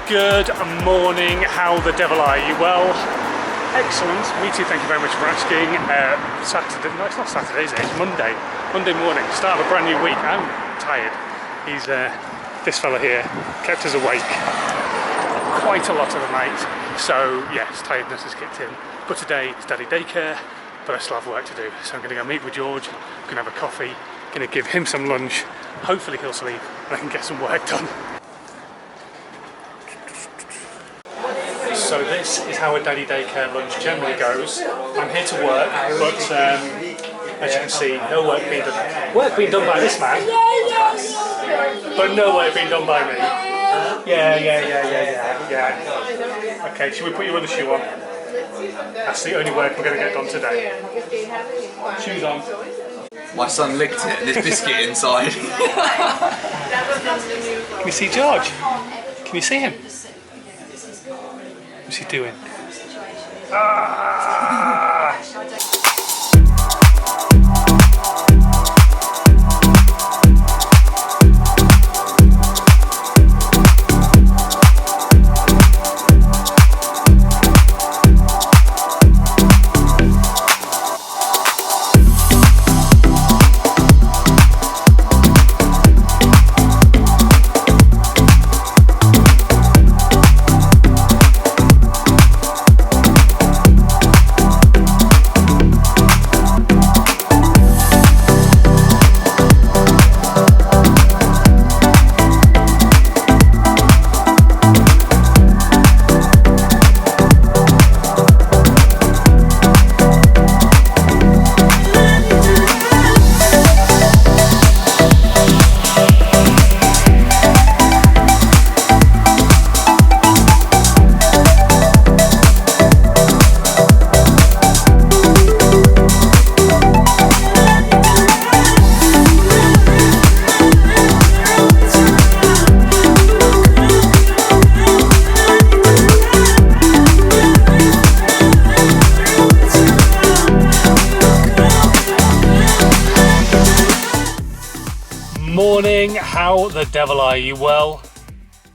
Good morning, how the devil are you? Well, excellent, me too, thank you very much for asking. Saturday, no it's not Saturday is it? It's Monday morning, start of a brand new week. I'm tired. He's, this fella here, kept us awake quite a lot of the night, so yes, tiredness has kicked in. But today it's daddy daycare, but I still have work to do, so I'm going to go meet with George, I'm going to have a coffee, going to give him some lunch, hopefully he'll sleep and I can get some work done. So this is how a daddy daycare lunch generally goes. I'm here to work, but as you can see, no work being done. Work being done by this man, but no work being done by me. Yeah. Okay, should we put your other shoe on? That's the only work we're going to get done today. Shoes on. My son licked it and there's biscuit inside. Can you see George? Can you see him? What's he doing? Ah! Morning, how the devil are you? Well,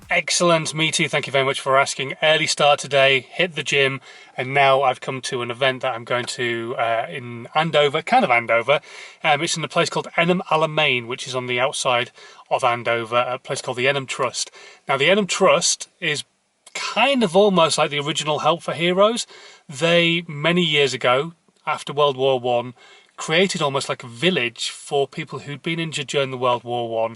excellent, me too, thank you very much for asking. Early start today, hit the gym, and now I've come to an event that I'm going to in Andover, kind of Andover. It's in a place called Enham Alamein, which is on the outside of Andover, a place called the Enham Trust. Now the Enham Trust is kind of almost like the original Help for Heroes. They, many years ago, after World War I, created almost like a village for people who'd been injured during the World War I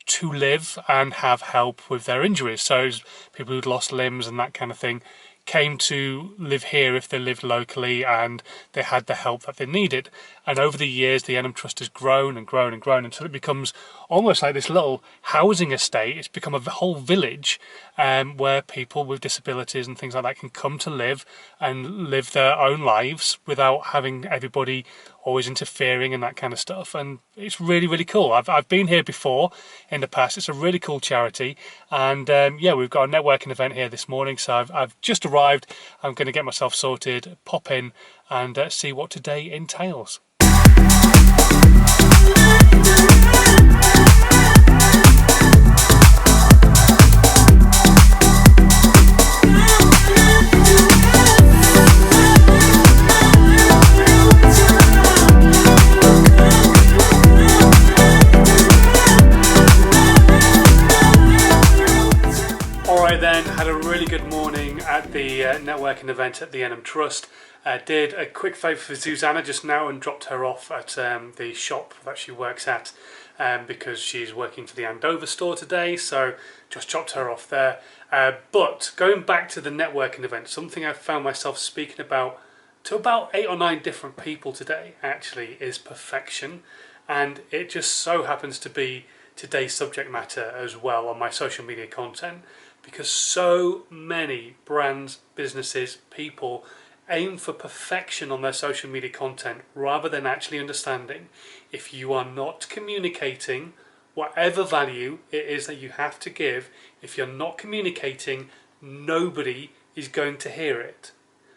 to live and have help with their injuries. So people who'd lost limbs and that kind of thing came to live here if they lived locally and they had the help that they needed. And over the years the Enham Trust has grown and grown and grown until it becomes almost like this little housing estate. It's become a whole village where people with disabilities and things like that can come to live and live their own lives without having everybody always interfering and that kind of stuff. And it's really, really cool. I've been here before in the past. It's a really cool charity, and yeah, we've got a networking event here this morning, so I've just arrived. I'm going to get myself sorted, pop in and see what today entails. Had a really good morning at the networking event at the Enham Trust. Did a quick favour for Susanna just now and dropped her off at the shop that she works at because she's working for the Andover store today, so just dropped her off there. But going back to the networking event, something I found myself speaking about to about 8 or 9 different people today actually is perfection, and it just so happens to be today's subject matter as well on my social media content, because so many brands, businesses, people aim for perfection on their social media content rather than actually understanding if you are not communicating whatever value it is that you have to give, if you're not communicating, nobody is going to hear it.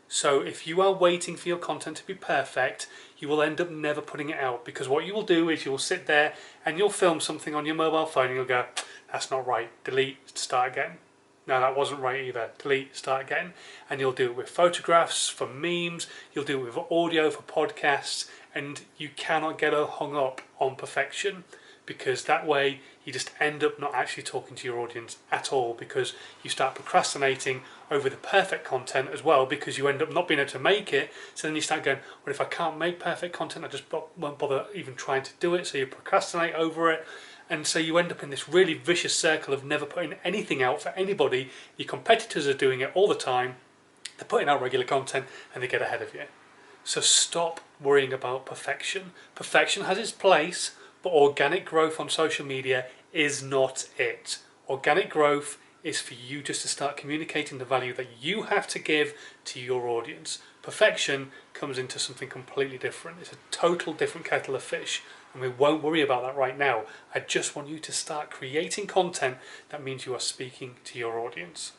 So if you are waiting for your content to be perfect, you will end up never putting it out, because what you will do is you'll sit there and you'll film something on your mobile phone and you'll go, that's not right, delete, start again. no, that wasn't right either. Delete, start again. And you'll do it with photographs, for memes, you'll do it with audio, for podcasts, and you cannot get hung up on perfection, because that way you just end up not actually talking to your audience at all, because you start procrastinating over the perfect content as well, because you end up not being able to make it. So then you start going, well, if I can't make perfect content, I just won't bother even trying to do it. So you procrastinate over it, and so you end up in this really vicious circle of never putting anything out for anybody. Your competitors are doing it all the time, they're putting out regular content, and they get ahead of you. So stop worrying about perfection. Perfection has its place, but organic growth on social media is not it. Organic growth is for you just to start communicating the value that you have to give to your audience. Perfection comes into something completely different. It's a total different kettle of fish, and we won't worry about that right now. I just want you to start creating content that means you are speaking to your audience.